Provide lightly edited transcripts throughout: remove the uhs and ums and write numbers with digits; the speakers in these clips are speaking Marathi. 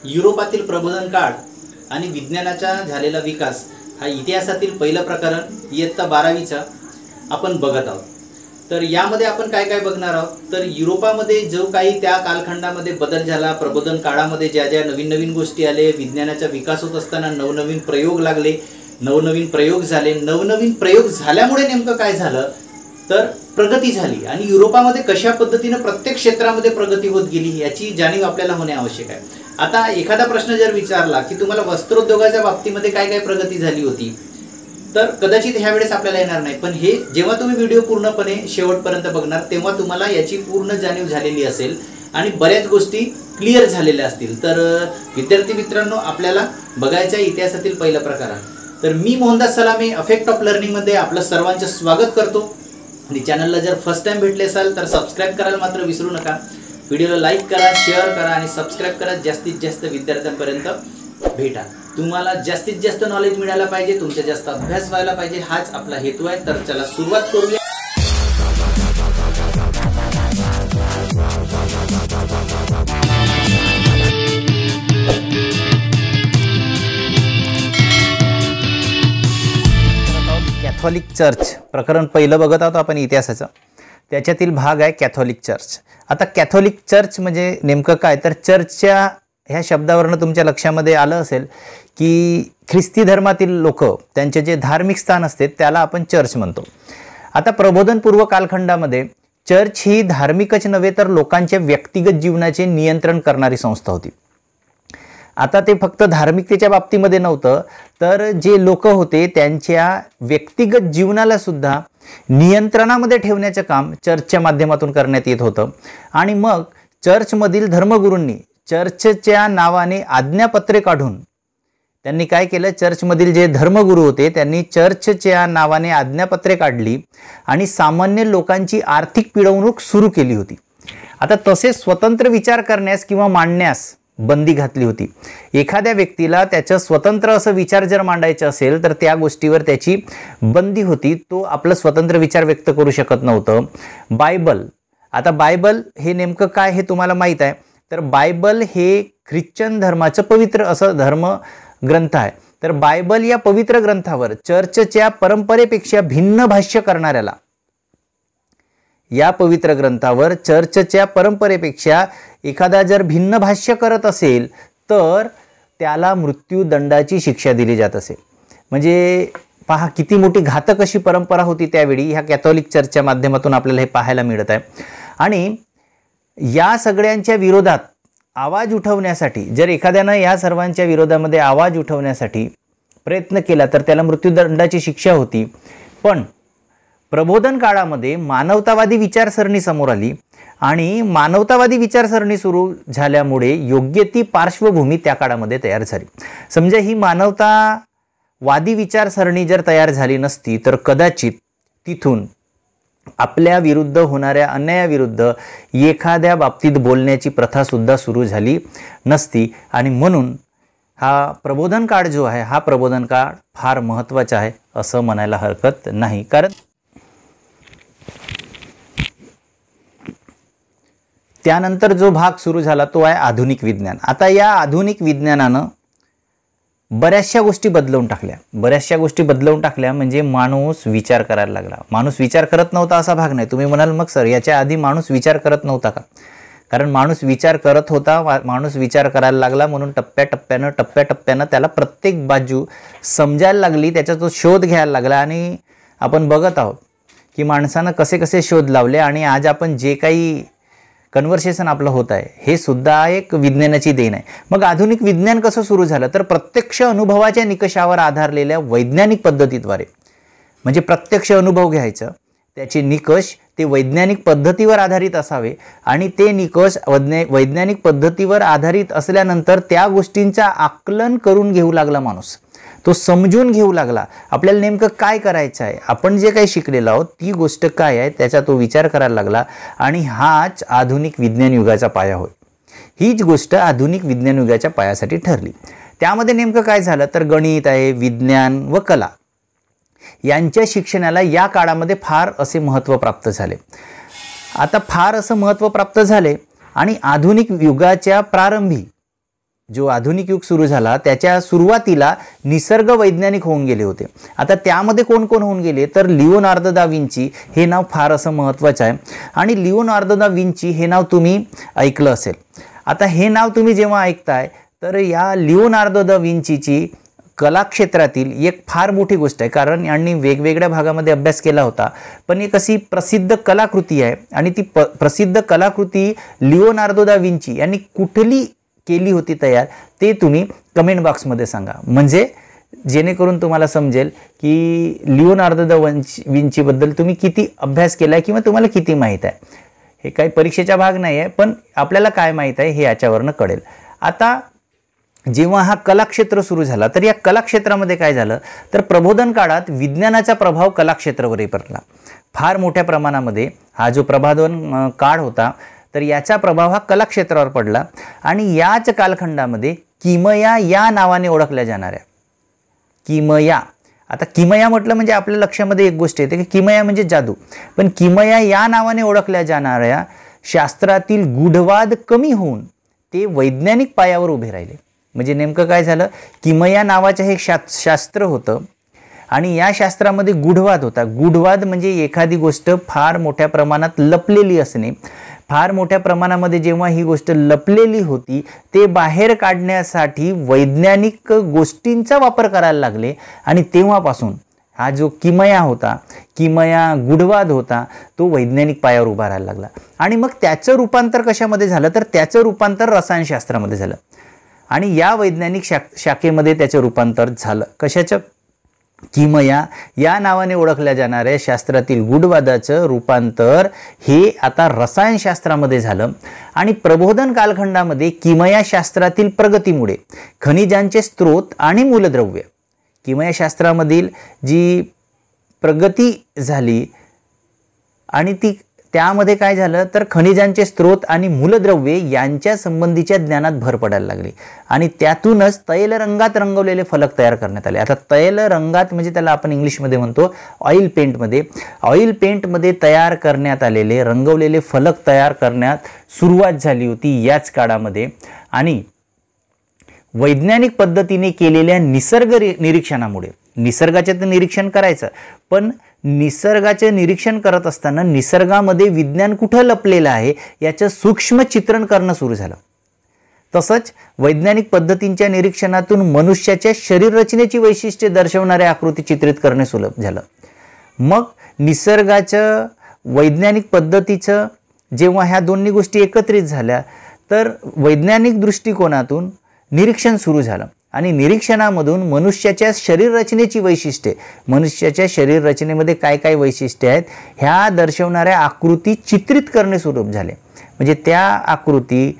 युरोपातील प्रबोधन काळ आणि विज्ञानाचा झालेला विकास हा इतिहासातील पहिलं प्रकरण इयत्ता 12वीचा आपण बघत आहोत। तर यामध्ये आपण काय काय बघणार आहोत, तर युरोपामध्ये जो काही त्या कालखंडामध्ये बदल झाला, प्रबोधन काळामध्ये ज्या ज्या नवीन नवीन गोष्टी आले, विज्ञानाचा विकास होत असताना नवनवीन प्रयोग लागले, नवनवीन प्रयोग झाले, नवनवीन प्रयोग झाल्यामुळे नेमकं काय झालं तर प्रगती झाली आणि युरोपामध्ये कशा पद्धतीने प्रत्येक क्षेत्रामध्ये प्रगती होत गेली याची जाणीव आपल्याला होणे आवश्यक आहे। आता एखादा प्रश्न जर विचारला की तुम्हाला वस्त्रोद्योगाच्या बाबतीमध्ये काय काय प्रगती झाली होती, तर कदाचित ह्या वेळेस आपल्याला येणार नाही, पण हे जेव्हा तुम्ही व्हिडिओ पूर्णपणे शेवटपर्यंत बघणार तेव्हा तुम्हाला याची पूर्ण जाणीव झालेली असेल आणि बऱ्याच गोष्टी क्लिअर झालेल्या असतील। तर विद्यार्थी मित्रांनो, आपल्याला बघायचं आहे इतिहासातील पहिलं प्रकरण। तर मी मोहनदास सलामे अफेक्ट ऑफ लर्निंगमध्ये आपलं सर्वांचं स्वागत करतो आणि चॅनलला जर फर्स्ट टाइम भेटले असाल तर सबस्क्राईब करायला मात्र विसरू नका। व्हिडिओला लाईक करा, शेअर करा आणि सबस्क्राईब करा, जास्तीत जास्त विद्यार्थ्यांपर्यंत भेटा। तुम्हाला जास्तीत जास्त नॉलेज मिळायला पाहिजे, तुमचा जास्त अभ्यास व्हायला पाहिजे, हाच आपला हेतू आहे। तर चला सुरुवात करूया। कॅथॉलिक चर्च प्रकरण पहिलं बघत आहोत आपण इतिहासाचं, त्याच्यातील भाग आहे कॅथॉलिक चर्च। आता कॅथॉलिक चर्च म्हणजे नेमकं काय, तर चर्चच्या ह्या शब्दावरून तुमच्या लक्षामध्ये आलं असेल की ख्रिस्ती धर्मातील लोक त्यांचे जे धार्मिक स्थान असते त्याला आपण चर्च म्हणतो। आता प्रबोधनपूर्व कालखंडामध्ये चर्च ही धार्मिकच नव्हे तर लोकांच्या व्यक्तिगत जीवनाचे नियंत्रण करणारी संस्था होती। आता ते फक्त धार्मिकतेच्या बाबतीमध्ये नव्हतं, तर जे लोक होते त्यांच्या व्यक्तिगत जीवनाला सुद्धा नियंत्रणामध्ये ठेवण्याचं काम चर्चच्या माध्यमातून करण्यात येत होतं। आणि मग चर्चमधील धर्मगुरूंनी चर्चच्या नावाने आज्ञापत्रे काढून त्यांनी काय केलं, चर्चमधील जे धर्मगुरू होते त्यांनी चर्चच्या नावाने आज्ञापत्रे काढली आणि सामान्य लोकांची आर्थिक पिळवणूक सुरू केली होती। आता तसे स्वतंत्र विचार करण्यास किंवा मांडण्यास बंदी घातली होती। एखाद्या व्यक्तीला त्याचं स्वतंत्र असं विचार जर मांडायचं असेल तर त्या गोष्टीवर त्याची बंदी होती, तो आपलं स्वतंत्र विचार व्यक्त करू शकत नव्हतं। बायबल, आता बायबल हे नेमकं काय हे तुम्हाला माहीत आहे, तर बायबल हे ख्रिश्चन धर्माचं पवित्र असं धर्म ग्रंथ आहे। तर बायबल या पवित्र ग्रंथावर चर्चच्या परंपरेपेक्षा भिन्न भाष्य करणाऱ्याला, या पवित्र ग्रंथावर चर्चच्या परंपरेपेक्षा एखादा जर भिन्न भाष्य करत असेल तर त्याला मृत्यूदंडाची शिक्षा दिली जात असे। म्हणजे पहा किती मोठी घातक अशी परंपरा होती त्यावेळी, ह्या कॅथॉलिक चर्चच्या माध्यमातून आपल्याला हे पाहायला मिळत आहे। आणि या सगळ्यांच्या विरोधात आवाज उठवण्यासाठी, जर एखाद्यानं या सर्वांच्या विरोधामध्ये आवाज उठवण्यासाठी प्रयत्न केला तर त्याला मृत्यूदंडाची शिक्षा होती। पण प्रबोधन काळामध्ये मानवतावादी विचारसरणी समोर आली आणि मानवतावादी विचारसरणी सुरू झाल्यामुळे योग्य ती पार्श्वभूमी त्या काळामध्ये तयार झाली। समजा ही मानवतावादी विचारसरणी जर तयार झाली नसती तर कदाचित तिथून आपल्या विरुद्ध होणाऱ्या अन्यायाविरुद्ध एखाद्या बाबतीत बोलण्याची प्रथा सुद्धा सुरू झाली नसती। आणि म्हणून हा प्रबोधन काळ जो आहे, हा प्रबोधन काळ फार महत्त्वाचा आहे असं म्हणायला हरकत नाही। कारण त्यानंतर जो भाग सुरू झाला तो आहे आधुनिक विज्ञान। आता या आधुनिक विज्ञानानं बऱ्याचशा गोष्टी बदलवून टाकल्या, म्हणजे माणूस विचार करायला लागला। माणूस विचार करत नव्हता असा भाग नाही। तुम्ही म्हणाल मग सर याच्या आधी माणूस विचार करत नव्हता का? कारण माणूस विचार करत होता, माणूस विचार करायला लागला म्हणून टप्प्याटप्प्यानं त्याला प्रत्येक बाजू समजायला लागली, त्याचा तो शोध घ्यायला लागला। आणि आपण बघत आहोत की माणसानं कसे कसे शोध लावले आणि आज आपण जे काही कन्व्हर्सेशन आपलं होत आहे हे सुद्धा एक विज्ञानाची देण आहे। मग आधुनिक विज्ञान कसं सुरू झालं, तर प्रत्यक्ष अनुभवाच्या निकषावर आधारलेल्या वैज्ञानिक पद्धतीद्वारे, म्हणजे प्रत्यक्ष अनुभव घ्यायचं, त्याचे निकष ते वैज्ञानिक पद्धतीवर आधारित असावे आणि ते निकष वैज्ञानिक पद्धतीवर आधारित असल्यानंतर त्या गोष्टींचा आकलन करून घेऊ लागला माणूस, तो समजून घेऊ लागला आपल्याला नेमकं काय करायचं आहे, आपण जे काही शिकलेलो आहोत ती गोष्ट काय आहे त्याचा तो विचार करायला लागला। आणि हाच आधुनिक विज्ञान युगाचा पाया होय। हीच गोष्ट आधुनिक विज्ञान युगाच्या पायासाठी ठरली। त्यामध्ये नेमकं काय झालं, तर गणित आहे, विज्ञान व कला यांच्या शिक्षणाला या काळामध्ये फार असे महत्त्व प्राप्त झाले। आता फार असं महत्त्व प्राप्त झाले आणि आधुनिक युगाच्या प्रारंभी जो आधुनिक युग सुरू झाला त्याच्या सुरुवातीला निसर्ग वैज्ञानिक होऊन गेले होते. आता त्यामध्ये कोण कोण होऊन गेले तर लिओनार्दो दा विंची हे नाव फार असं महत्त्वाचं आहे आणि लिओनार्दो दा विंची हे नाव तुम्ही ऐकलं असेल. आता हे नाव तुम्ही जेव्हा ऐकताय तर या लिओनार्दो दा विंचीची कलाक्षेत्रातील एक फार मोठी गोष्ट आहे, कारण यांनी वेगवेगळ्या भागामध्ये अभ्यास केला होता, पण एक अशी प्रसिद्ध कलाकृती आहे आणि ती प्रसिद्ध कलाकृती लिओनार्दो दा विंची यांनी कुठली केली होती तयार ते तुम्ही कमेंट बॉक्समध्ये सांगा, म्हणजे जेणेकरून तुम्हाला समजेल की लिओनार्दो दा विंचीबद्दल तुम्ही किती अभ्यास केला आहे किंवा तुम्हाला किती माहीत आहे. हे काही परीक्षेचा भाग नाही आहे, पण आपल्याला काय माहीत आहे हे याच्यावरनं कळेल. आता जेव्हा हा कलाक्षेत्र सुरू झाला तर या कलाक्षेत्रामध्ये काय झालं तर प्रबोधन काळात विज्ञानाचा प्रभाव कलाक्षेत्रावरही पडला फार मोठ्या प्रमाणामध्ये. हा जो प्रबोधन काळ होता तर याचा प्रभाव हा कलाक्षेत्रावर पडला आणि याच कालखंडामध्ये किमया या नावाने ओळखल्या जाणाऱ्या किमया, आता किमया म्हटलं म्हणजे आपल्या लक्षामध्ये एक गोष्ट येते की किमया म्हणजे जादू, पण किमया या नावाने ओळखल्या जाणाऱ्या शास्त्रातील गूढवाद कमी होऊन ते वैज्ञानिक पायावर उभे राहिले. म्हणजे नेमकं काय झालं, किमया नावाचं हे शास्त्र होतं आणि या शास्त्रामध्ये गूढवाद होता. गूढवाद म्हणजे एखादी गोष्ट फार मोठ्या प्रमाणात लपलेली असणे. फार मोठ्या प्रमाणामध्ये जेव्हा ही गोष्ट लपलेली होती ते बाहेर काढण्यासाठी वैज्ञानिक गोष्टींचा वापर करायला लागले आणि तेव्हापासून हा जो किमया होता, किमया गूढवाद होता, तो वैज्ञानिक पायावर उभा राहायला लागला. आणि मग त्याचं रूपांतर कशामध्ये झालं तर त्याचं रूपांतर रसायनशास्त्रामध्ये झालं आणि या वैज्ञानिक शाखेमध्ये त्याचं रूपांतर झालं. कशाचं, किमया या नावाने ओळखल्या जाणाऱ्या शास्त्रातील गूढवादाचं रूपांतर हे आता रसायनशास्त्रामध्ये झालं. आणि प्रबोधन कालखंडामध्ये किमया शास्त्रातील प्रगतीमुळे खनिजांचे स्रोत आणि मूलद्रव्य, किमया शास्त्रामधील जी प्रगती झाली आणि त्यामध्ये काय झालं तर खनिजांचे स्रोत आणि मूलद्रव्ये यांच्या संबंधीच्या ज्ञानात भर पडायला लागली आणि त्यातूनच तैलरंगात रंगवलेले फलक तयार करण्यात आले. आता तैलरंगात म्हणजे त्याला आपण इंग्लिशमध्ये म्हणतो ऑइल पेंटमध्ये तयार करण्यात आलेले रंगवलेले फलक तयार करण्यात सुरुवात झाली होती याच काळामध्ये. आणि वैज्ञानिक पद्धतीने केलेल्या निसर्ग निरीक्षणामुळे, निसर्गाचे तर निरीक्षण करायचं, पण निसर्गाचे निरीक्षण करत असताना निसर्गामध्ये विज्ञान कुठं लपलेलं आहे याचं सूक्ष्म चित्रण करणं सुरू झालं. तसंच वैज्ञानिक पद्धतींच्या निरीक्षणातून मनुष्याच्या शरीर रचनेची वैशिष्ट्ये दर्शवणाऱ्या आकृती चित्रित करणे सुलभ झालं. मग निसर्गाचं वैज्ञानिक पद्धतीचं जेव्हा ह्या दोन्ही गोष्टी एकत्रित झाल्या तर वैज्ञानिक दृष्टिकोनातून निरीक्षण सुरू झालं आणि निरीक्षणामधून मनुष्याच्या शरीर रचनेची वैशिष्ट्ये, मनुष्याच्या शरीर रचनेमध्ये काय काय वैशिष्ट्ये आहेत ह्या दर्शवणाऱ्या आकृती चित्रित करणे सुलभ झाले. म्हणजे त्या आकृती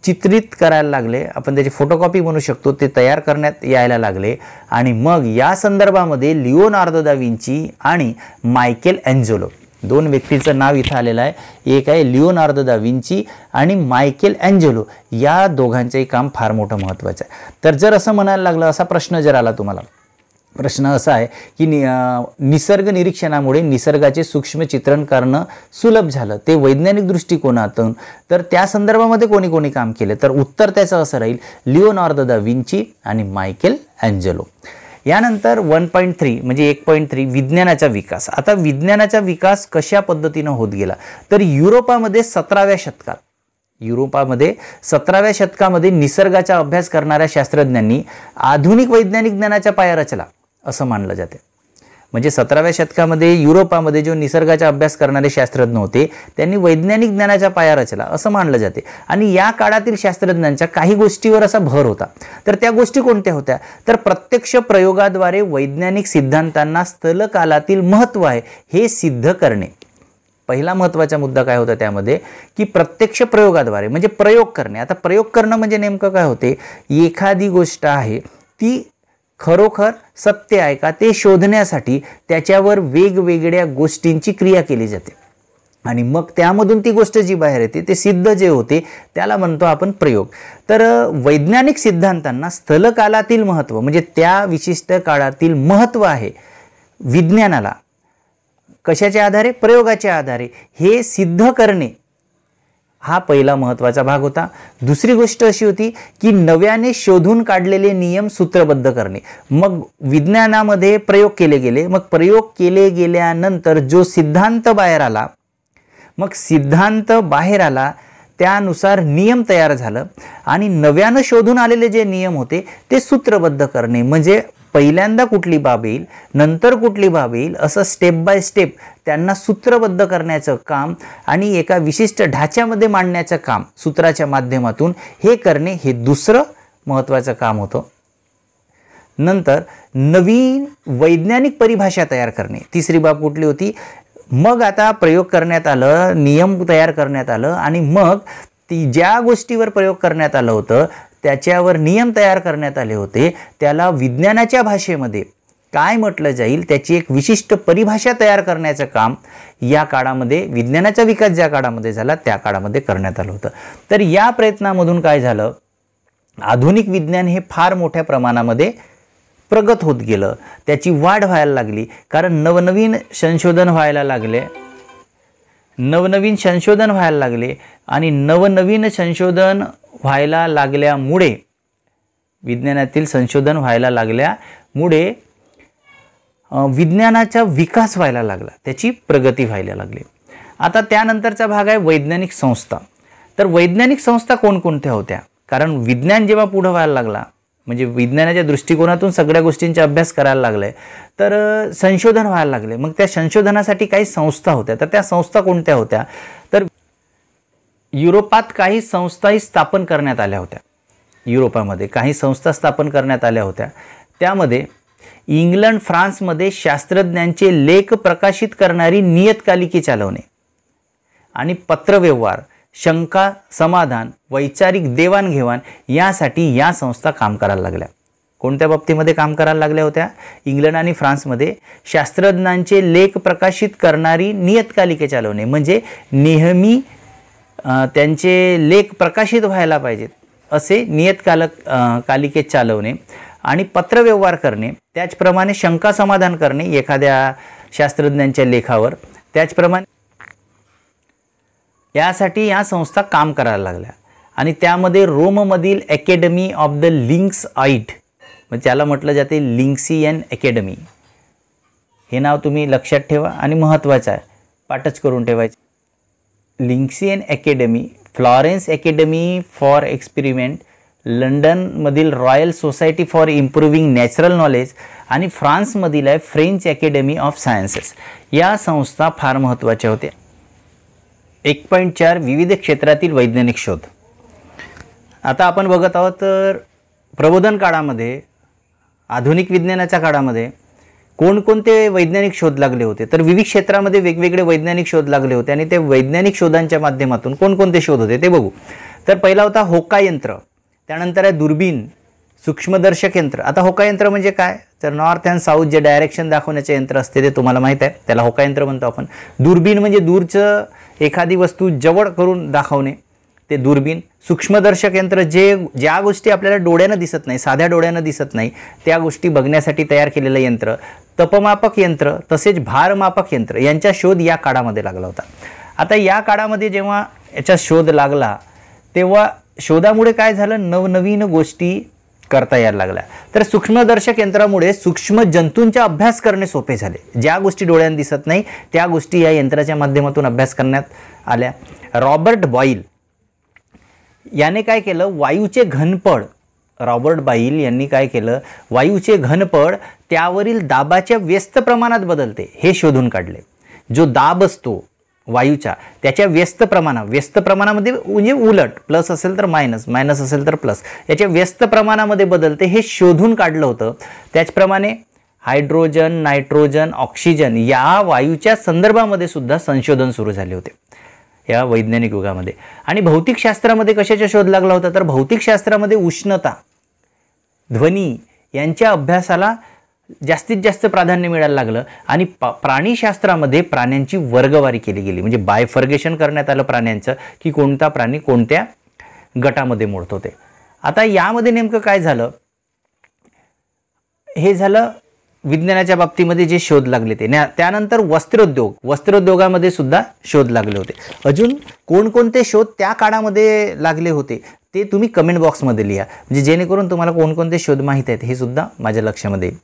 चित्रित करायला लागले, आपण त्याची फोटोकॉपी म्हणू शकतो, ते तयार करण्यात यायला लागले. आणि मग या संदर्भामध्ये लिओनार्दो दा विंची आणि मायकेल एंजेलो दोन व्यक्तीचं नाव इथं आलेलं आहे. एक आहे लिओनार्दो दा विंची आणि मायकेल एंजेलो, या दोघांचंही काम फार मोठं महत्त्वाचं आहे. तर जर असं म्हणायला लागलं, असा प्रश्न जर आला तुम्हाला, प्रश्न असा आहे की निसर्ग निरीक्षणामुळे निसर्गाचे सूक्ष्म चित्रण करणं सुलभ झालं ते वैज्ञानिक दृष्टिकोनातून, तर त्या संदर्भामध्ये कोणी कोणी काम केले, तर उत्तर त्याचं असं राहील लिओनार्दो दा विंची आणि मायकेल एंजेलो. यानंतर 1.3 म्हणजे 1.3 विज्ञानाचा विकास. आता विज्ञानाचा विकास कशा पद्धतीनं होत गेला तर युरोपामध्ये 17व्या शतकामध्ये निसर्गाचा अभ्यास करणाऱ्या शास्त्रज्ञांनी आधुनिक वैज्ञानिक ज्ञानाचा पाया रचला असं मानलं जाते. म्हणजे 17व्या शतकामध्ये युरोपामध्ये जो निसर्गाचा अभ्यास करणारे शास्त्रज्ञ होते त्यांनी वैज्ञानिक ज्ञानाचा पाया रचला असं मानलं जाते. आणि या काळातील शास्त्रज्ञांच्या काही गोष्टीवर असा भर होता. तर त्या गोष्टी कोणत्या होत्या तर प्रत्यक्ष प्रयोगाद्वारे वैज्ञानिक सिद्धांतांना स्थलकालातील महत्त्व आहे हे सिद्ध करणे. पहिला महत्त्वाचा मुद्दा काय होता त्यामध्ये की प्रत्यक्ष प्रयोगाद्वारे म्हणजे प्रयोग करणे. आता प्रयोग करणं म्हणजे नेमकं काय होते, एखादी गोष्ट आहे ती खरोखर सत्य आहे का ते शोधण्यासाठी त्याच्यावर वेगवेगळ्या गोष्टींची क्रिया केली जाते आणि मग त्यामधून ती गोष्ट जी बाहेर येते ते सिद्ध जे होते त्याला म्हणतो आपण प्रयोग. तर वैज्ञानिक सिद्धांतांना स्थलकालातील महत्त्व म्हणजे त्या विशिष्ट काळातील महत्त्व आहे विज्ञानाला, कशाच्या आधारे, प्रयोगाच्या आधारे हे सिद्ध करणे हा पहिला महत्त्वाचा भाग होता. दुसरी गोष्ट अशी होती की नव्याने शोधून काढलेले नियम सूत्रबद्ध करणे. मग विज्ञानामध्ये प्रयोग केले गेले. मग प्रयोग केले गेल्यानंतर जो सिद्धांत बाहेर आला, मग सिद्धांत बाहेर आला त्यानुसार नियम तयार झालं आणि नव्यानं शोधून आलेले जे नियम होते ते सूत्रबद्ध करणे. म्हणजे पहिल्यांदा कुठली बाब येईल, नंतर कुठली बाब येईल, असं स्टेप बाय स्टेप त्यांना सूत्रबद्ध करण्याचं काम आणि एका विशिष्ट ढाच्यामध्ये मांडण्याचं काम सूत्राच्या माध्यमातून हे करणे, हे दुसरं महत्त्वाचं काम होतं. नंतर नवीन वैज्ञानिक परिभाषा तयार करणे, तिसरी बाब कुठली होती. मग आता प्रयोग करण्यात आलं, नियम तयार करण्यात आलं आणि मग ती ज्या गोष्टीवर प्रयोग करण्यात आलं होतं त्याच्यावर नियम तयार करण्यात आले होते, त्याला विज्ञानाच्या भाषेमध्ये काय म्हटलं जाईल त्याची एक विशिष्ट परिभाषा तयार करण्याचं काम या काळामध्ये, विज्ञानाचा विकास ज्या काळामध्ये झाला त्या काळामध्ये करण्यात आलं होतं. तर या प्रयत्नामधून काय झालं, आधुनिक विज्ञान हे फार मोठ्या प्रमाणामध्ये प्रगत होत गेलं, त्याची वाढ व्हायला लागली. कारण नवनवीन संशोधन व्हायला लागले आणि नवनवीन संशोधन व्हायला लागल्यामुळे, विज्ञानातील संशोधन व्हायला लागल्यामुळे विज्ञानाचा विकास व्हायला लागला, त्याची प्रगती व्हायला लागली. आता त्यानंतरचा भाग आहे वैज्ञानिक संस्था. तर वैज्ञानिक संस्था कोणकोणत्या होत्या, कारण विज्ञान जेव्हा पुढं व्हायला लागला, म्हणजे विज्ञानाच्या दृष्टिकोनातून सगळ्या गोष्टींचा अभ्यास करायला लागले, तर संशोधन व्हायला लागले. मग त्या संशोधनासाठी काही संस्था होत्या. तर त्या संस्था कोणत्या होत्या, तर युरोपात काही संस्थाही स्थापन करण्यात आल्या होत्या. युरोपामध्ये काही संस्था स्थापन करण्यात आल्या होत्या. त्यामध्ये इंग्लंड, फ्रान्समध्ये शास्त्रज्ञांचे लेख प्रकाशित करणारी नियतकालिके चालवणे आणि पत्रव्यवहार, शंका समाधान, वैचारिक देवाणघेवाण यासाठी या संस्था काम करायला लागल्या. कोणत्या बाबतीमध्ये काम करायला लागल्या होत्या, इंग्लंड आणि फ्रान्समध्ये शास्त्रज्ञांचे लेख प्रकाशित करणारी नियतकालिके चालवणे, म्हणजे नेहमी त्यांचे लेख प्रकाशित व्हायला पाहिजेत असे कालिके चालवणे आणि पत्रव्यवहार करणे, त्याचप्रमाणे शंका समाधान करणे एखाद्या शास्त्रज्ञांच्या लेखावर, त्याचप्रमाणे यासाठी या संस्था काम करायला लागल्या. आणि त्यामध्ये रोममधील अकॅडमी ऑफ द लिंक्सआइट, म्हणजे त्याला म्हटलं जाते लिंक्सियन अकॅडमी, हे नाव तुम्ही लक्षात ठेवा आणि महत्त्वाचं आहे, पाठच करून ठेवायचं. Lyncean academy, Florence academy for experiment, लंडनमधील royal society for improving natural knowledge आणि फ्रान्समधील आहे फ्रेंच अकॅडमी ऑफ सायन्सेस. या संस्था फार महत्त्वाच्या होत्या. 1.4 विविध क्षेत्रातील वैज्ञानिक शोध. आता आपण बघत आहोत तर प्रबोधन काळामध्ये, आधुनिक विज्ञानाच्या काळामध्ये कोणकोणते वैज्ञानिक शोध लागले होते, तर विविध क्षेत्रामध्ये वेगवेगळे वैज्ञानिक शोध लागले होते आणि ते वैज्ञानिक शोधांच्या माध्यमातून कोणकोणते शोध होते ते बघू. तर पहिला होता होका यंत्र, त्यानंतर आहे दुर्बीण, सूक्ष्मदर्शक यंत्र. आता होका यंत्र म्हणजे काय, तर नॉर्थ अँड साऊथ जे डायरेक्शन दाखवण्याचे यंत्र असते ते तुम्हाला माहीत आहे, त्याला होका यंत्र म्हणतो आपण. दुर्बीण म्हणजे दूरचं एखादी वस्तू जवळ करून दाखवणे, ते दुर्बीण. सूक्ष्मदर्शक यंत्र ज्या गोष्टी आपल्याला डोळ्यानं दिसत नाही, साध्या डोळ्यानं दिसत नाही, त्या गोष्टी बघण्यासाठी तयार केलेलं यंत्र. तपमापक यंत्र तसेच भारमापक यंत्र यांचा शोध या काळामध्ये लागला होता. आता या काळामध्ये जेव्हा याचा शोध लागला तेव्हा शोधामुळे काय झालं, नवनवीन गोष्टी करता यायला लागल्या. तर सूक्ष्मदर्शक यंत्रामुळे सूक्ष्म जंतूंचा अभ्यास करणे सोपे झाले. ज्या गोष्टी डोळ्यानं दिसत नाही त्या गोष्टी या यंत्राच्या माध्यमातून अभ्यास करण्यात आल्या. रॉबर्ट बॉईल याने काय केलं, वायूचे घनपड, रॉबर्ट बॉईल यांनी काय केलं, वायूचे घनपड त्यावरील दाबाच्या व्यस्त प्रमाणात बदलते हे शोधून काढले. जो दाब असतो वायूच्या त्याच्या व्यस्त प्रमाणामध्ये म्हणजे उलट, प्लस असेल तर मायनस, मायनस असेल तर प्लस, याच्या व्यस्त प्रमाणामध्ये बदलते हे शोधून काढलं होतं. त्याचप्रमाणे हायड्रोजन, नायट्रोजन, ऑक्सिजन या वायूच्या संदर्भामध्ये सुद्धा संशोधन सुरू झाले होते या वैज्ञानिक युगामध्ये. आणि भौतिकशास्त्रामध्ये कशाचा शोध लागला होता, तर भौतिकशास्त्रामध्ये उष्णता, ध्वनी यांच्या अभ्यासाला जास्तीत जास्त प्राधान्य मिळायला लागलं. आणि प्राणीशास्त्रामध्ये प्राण्यांची वर्गवारी केली गेली, म्हणजे बायफर्गेशन करण्यात आलं प्राण्यांचं, की कोणता प्राणी कोणत्या गटामध्ये मोडतो ते. आता यामध्ये नेमकं काय झालं, हे झालं विज्ञानाच्या बाबतीमध्ये जे शोध लागले ते त्यानंतर वस्त्रोद्योगामध्ये सुद्धा शोध लागले होते. अजून कोणकोणते शोध त्या काळामध्ये लागले होते ते तुम्ही कमेंट बॉक्समध्ये लिहा, म्हणजे जेणेकरून तुम्हाला कोणकोणते शोध माहीत आहेत हे सुद्धा माझ्या लक्षामध्ये येईल.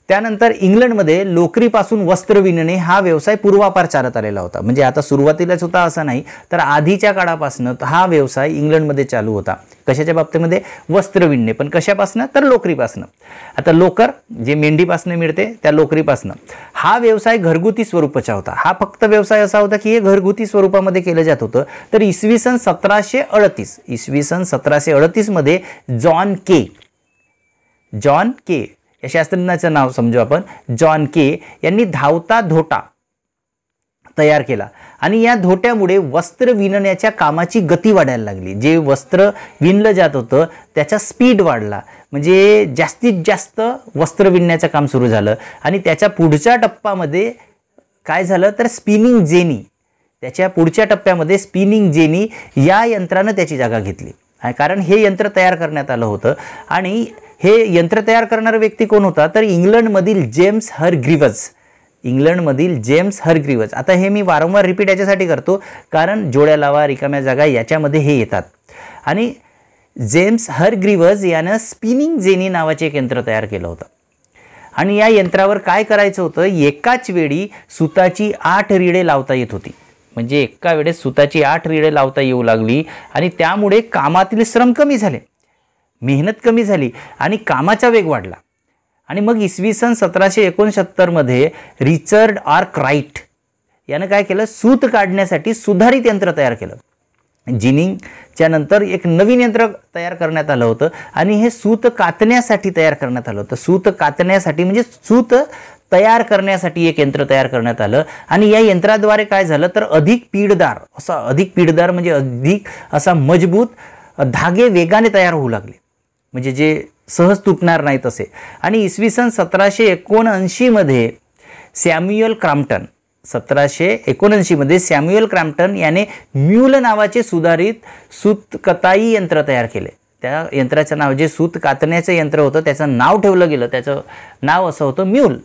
त्यानंतर इंग्लंडमध्ये लोकरीपासून वस्त्र विणणे हा व्यवसाय पूर्वापार चालत आलेला होता. म्हणजे आता सुरुवातीलाच होता असं नाही, तर आधीच्या काळापासून हा व्यवसाय इंग्लंडमध्ये चालू होता. कशाच्या बाबतीमध्ये? वस्त्र विणणे. पण कशापासून? तर लोकरीपासून. आता लोकर जे मेंढीपासून मिळते त्या लोकरीपासून. हा व्यवसाय घरगुती स्वरूपाचा होता. हा फक्त व्यवसाय असा होता की हे घरगुती स्वरूपामध्ये केलं जात होतं. तर इसवी सन 1738 मध्ये जॉन के या शास्त्रज्ञाचं नाव समजू आपण, जॉन के यांनी धावता धोटा तयार केला आणि या धोट्यामुळे वस्त्र विणण्याच्या कामाची गती वाढायला लागली. जे वस्त्र विणलं जात होतं त्याचा स्पीड वाढला, म्हणजे जास्तीत जास्त वस्त्र विणण्याचं काम सुरू झालं. आणि त्याच्या पुढच्या टप्प्यामध्ये काय झालं तर स्पिनिंग जेनी, त्याच्या पुढच्या टप्प्यामध्ये स्पिनिंग जेनी या यंत्रानं त्याची जागा घेतली. कारण हे यंत्र तयार करण्यात आलं होतं. आणि हे यंत्र तयार करणारा व्यक्ती कोण होता तर इंग्लंडमधील जेम्स हरग्रीव्हज. आता हे मी वारंवार रिपीट याच्यासाठी करतो कारण जोड्या लावा, रिकाम्या जागा याच्यामध्ये हे येतात. आणि जेम्स हरग्रीव्हज यानं स्पिनिंग जेनी नावाचे एक यंत्र तयार केलं होतं. आणि या यंत्रावर काय करायचं होतं, एकाच वेळी सुताची 8 रीळे लावता येत होती. म्हणजे एका वेळेस सुताची 8 रीळे लावता येऊ लागली आणि त्यामुळे कामातील श्रम कमी झाले, मेहनत कमी झाली आणि कामाचा वेग वाढला. आणि मग इसवी सन 1769 मध्ये रिचर्ड आर्कराइट यानं काय केलं, सूत काढण्यासाठी सुधारित यंत्र तयार केलं. जिनिंगच्या नंतर एक नवीन यंत्र तयार करण्यात आलं होतं आणि हे सूत कातण्यासाठी तयार करण्यात आलं होतं. सूत कातण्यासाठी म्हणजे सूत तयार करण्यासाठी एक यंत्र तयार करण्यात आलं. आणि या यंत्राद्वारे काय झालं तर अधिक पिळदार म्हणजे अधिक असा मजबूत धागे वेगाने तयार होऊ लागले, म्हणजे जे सहज तुटणार नाहीत असे. आणि इसवी सन 1779 मध्ये सॅम्युअल क्रॅम्प्टन याने म्यूल नावाचे सुधारित सूत कताई यंत्र तयार केले. त्या यंत्राचं नाव, जे सूत कातण्याचं यंत्र होतं त्याचं नाव ठेवलं गेलं, त्याचं नाव असं होतं म्यूल.